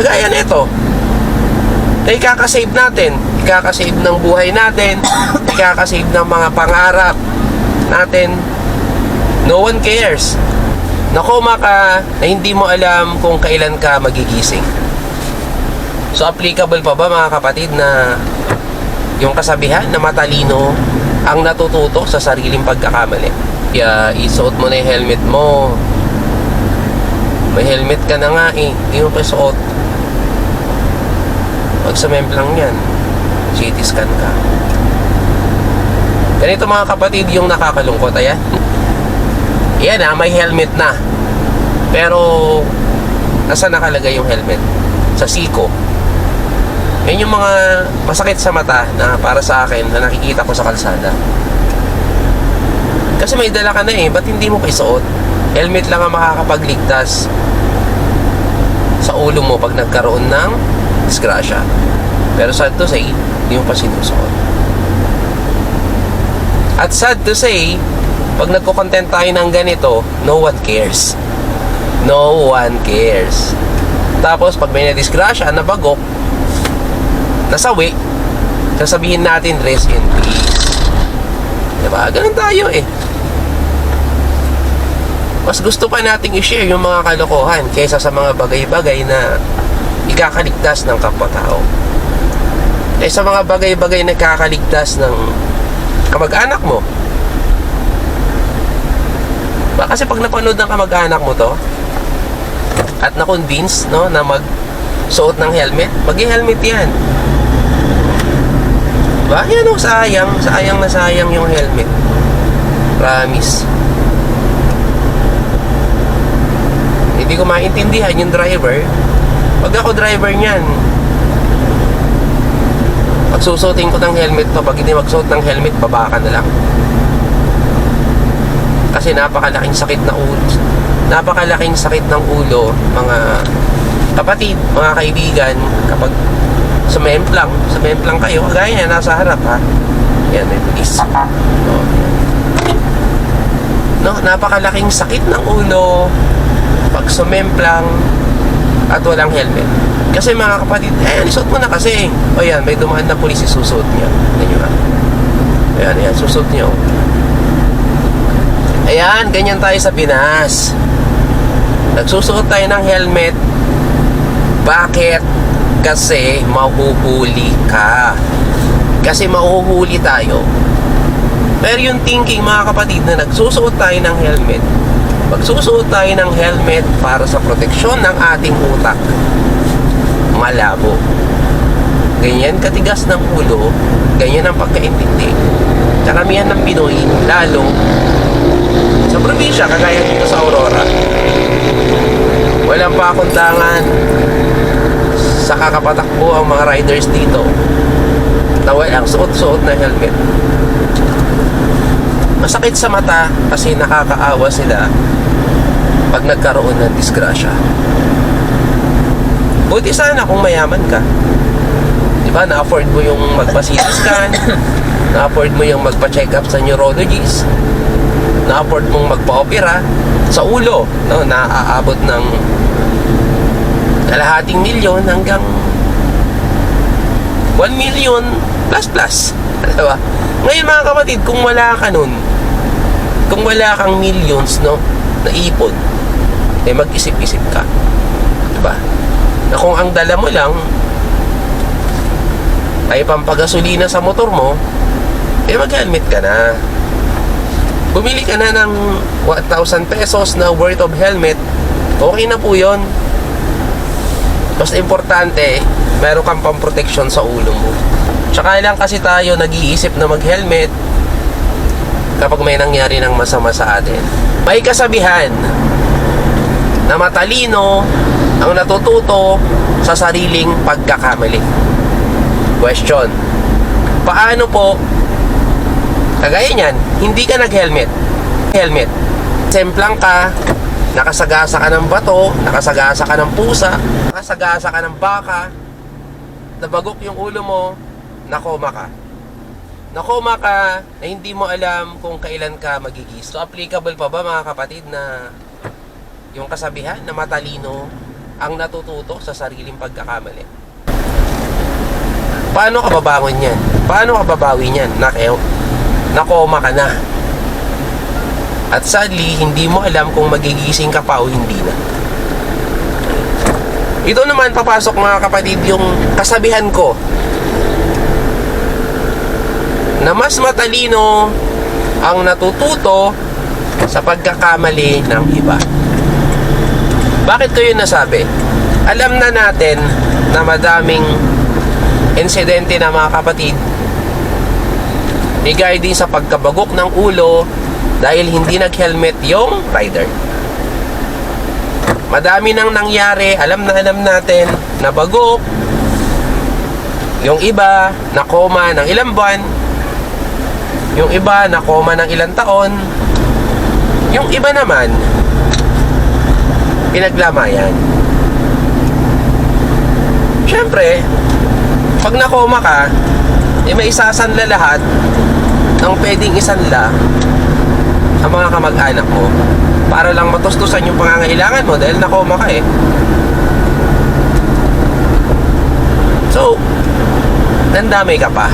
Kagaya nito, na ikakasave natin, ikakasave ng buhay natin, ikakasave ng mga pangarap natin. No one cares. Nakoma ka na hindi mo alam kung kailan ka magigising. So applicable pa ba mga kapatid na yung kasabihan na matalino ang natututo sa sariling pagkakamali? Kaya isuot mo na yung helmet mo. May helmet ka na nga eh, hindi mo pa suot. Pag sa lang yan, CT scan ka. Ganito mga kapatid yung nakakalungkot. Ayan, yan may helmet na. Pero nasa nakalagay yung helmet? Sa siko. Yan yung mga masakit sa mata na para sa akin na nakikita ko sa kalsada. Kasi may dala ka na eh, ba't hindi mo pa isuot? Helmet lang ang makakapagligtas sa ulo mo pag nagkaroon ng disgrasya. Pero sad to say, hindi mo pa sinusuot. At sad to say, pag nagko-content tayo ng ganito, no one cares. No one cares. Tapos pag may na-disgrasya, nabagok, nasawi, sasabihin natin rest in peace. Diba? Ganun tayo eh. Mas gusto pa nating i-share yung mga kalokohan kaysa sa mga bagay-bagay na ikakaligtas ng kapwa-tao. Eh sa mga bagay-bagay na ikakaligtas ng kamag-anak mo. Kasi pag napanood ng kamag-anak mo to at na-convince no, na mag-suot ng helmet, mag-helmet yan. Diba? Yan o, sayang na sayang yung helmet. Promise. Hindi ko maintindihan yung driver. Pag ako driver niyan, pagsusuotin ko ng helmet to, pag hindi magsuot ng helmet, baba ka na lang. Kasi napakalaking sakit na ulo. Napakalaking sakit ng ulo, mga kapatid, mga kaibigan, kapag sumemplang kayo, kagaya niya, nasa harap ha. Yan, may pulis. No, napakalaking sakit ng ulo pag sumemplang at walang helmet. Kasi mga kapatid, isuot mo na kasi. O yan, may dumaan na pulis, isusuot niya. Ayan, susuot niya. Ayan, ganyan tayo sa Pinas. Nagsusuot tayo ng helmet. Bakit? Kasi mahuhuli ka. Kasi mahuhuli tayo. Pero yung thinking mga kapatid na nagsusuot tayo ng helmet, magsusuot tayo ng helmet para sa proteksyon ng ating utak, malabo. Ganyan katigas ng ulo, ganyan ang pagkaintindi. Karamihan ng Pinoy, lalo sa probinsya, kagaya dito sa Aurora, walang pakundangan sa kakapatakbo ang mga riders dito na walang suot-suot na helmet. Masakit sa mata kasi nakakaawa sila pag nagkaroon ng disgrasya. Buti sana kung mayaman ka, diba, na-afford mo yung magpa-CT scan, na-afford mo yung magpa-check up sa neurologist, na-afford mong magpa-opera sa ulo, no, naaabot ng kalahating milyon hanggang 1 million plus. Diba? Ngayon mga kapatid, kung wala ka nun, kung wala kang millions, no, na ipon, eh mag-isip-isip ka. Diba? Na kung ang dala mo lang ay pampagasolina sa motor mo, eh mag-helmet ka na. Bumili ka na ng 1,000 pesos na worth of helmet, okay na po yun. Basta importante, meron kang pamproteksyon sa ulo mo. Tsaka lang kasi tayo nag-iisip na mag-helmet kapag may nangyari ng masama sa atin. May kasabihan na matalino ang natututo sa sariling pagkakamali. Question: paano po kagaya niyan, hindi ka nag-helmet? Semplang ka, nakasagasa ka ng bato, nakasagasa ka ng pusa, nakasagasa ka ng baka, nabagok yung ulo mo, nakoma ka na hindi mo alam kung kailan ka magigising. So applicable pa ba mga kapatid na yung kasabihan na matalino ang natututo sa sariling pagkakamali. Paano ka babangon yan? Paano ka babawi niyan? Nakoma ka na. At sadly, hindi mo alam kung magigising ka pa o hindi na. Ito naman, papasok mga kapatid, yung kasabihan ko na mas matalino ang natututo sa pagkakamali ng iba. Bakit ko yun nasabi? Alam na natin na madaming insidente na mga kapatid, bigay din sa pagkabagok ng ulo dahil hindi nag-helmet yung rider. Madami nang nangyari, alam natin na bagok, yung iba na koma ng ilang buwan, yung iba na koma ng ilang taon, yung iba naman pinaglamayan. Siyempre, pag nakoma ka, may isasanla lahat ng pwedeng isanla ang mga kamag-anak mo para lang matustusan yung pangangailangan mo dahil nakoma ka eh. So, nandamay ka pa.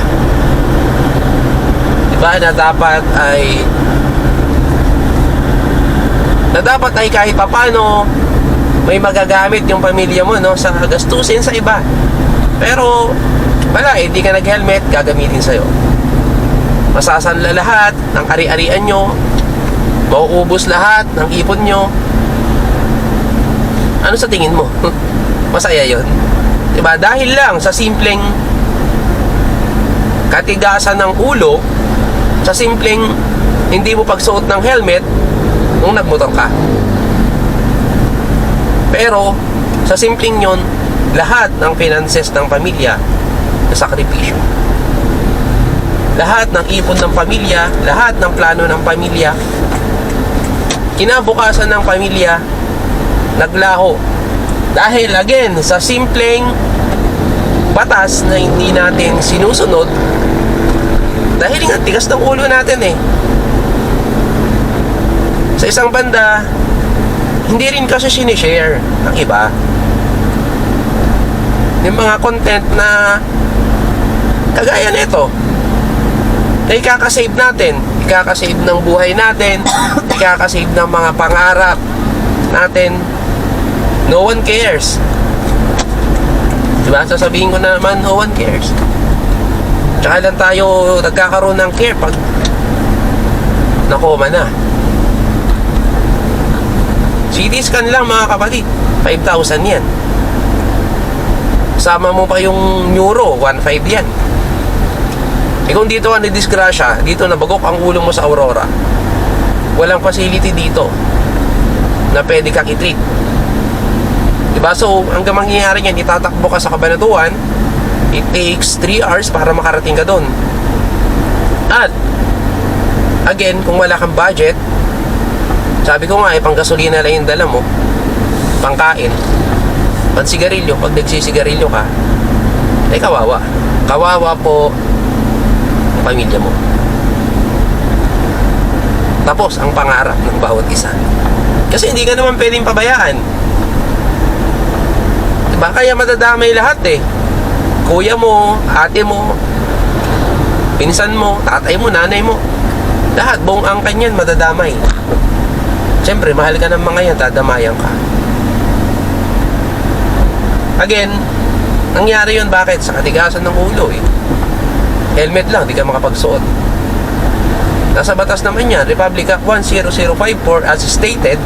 Diba na dapat ay kahit papano may magagamit yung pamilya mo, no, sa gastusin sa iba. Pero wala eh, di ka nag-helmet, gagamitin sa'yo. Masasanla lahat ng ari-arian nyo, mauubos lahat ng ipon nyo. Ano sa tingin mo? Masaya yun? Diba? Dahil lang sa simpleng katigasan ng ulo, sa simpleng hindi mo pagsuot ng helmet nung nagmotor ka. Pero sa simpleng yun, lahat ng finances ng pamilya nasakripisyo. Lahat ng ipon ng pamilya, lahat ng plano ng pamilya, kinabukasan ng pamilya naglaho. Dahil again, sa simpleng batas na hindi natin sinusunod, dahil nga tigas ng ulo natin eh. Sa isang banda, hindi rin kasi sinishare ng iba yung mga content na kagaya nito na ikakasave natin, ikakasave ng buhay natin, ikakasave ng mga pangarap natin. No one cares, diba? Sasabihin ko na naman, no one cares. Tsaka lang tayo nagkakaroon ng care pag nakoma na. CT scan lang mga kapatid, 5,000 yan. Sama mo pa yung neuro, 1,500 yan. Eh kung dito ka nadisgrasya, dito nabagok ang ulo mo sa Aurora, walang facility dito na pwede kang i-treat. Diba? So, hanggang mangyayari yan, itatakbo ka sa Cabanatuan, it takes 3 hours para makarating ka doon. At again, kung wala kang budget, sabi ko nga, panggasolina lang yung dala mo, pangkain, pansigarilyo, pag nagsisigarilyo ka, ay kawawa. Kawawa po ang pamilya mo. Tapos, ang pangarap ng bawat isa. Kasi hindi ka naman pwedeng pabayaan. Diba? Kaya madadamay lahat eh. Kuya mo, ate mo, pinsan mo, tatay mo, nanay mo. Lahat, buong angkan yan, madadamay. Siyempre, mahal ka ng mga yan, dadamayan ka. Again, nangyari yun, bakit? Sa katigasan ng ulo eh. Helmet lang, di ka makapagsuot. Nasa batas naman yan, Republic Act 10054 as stated,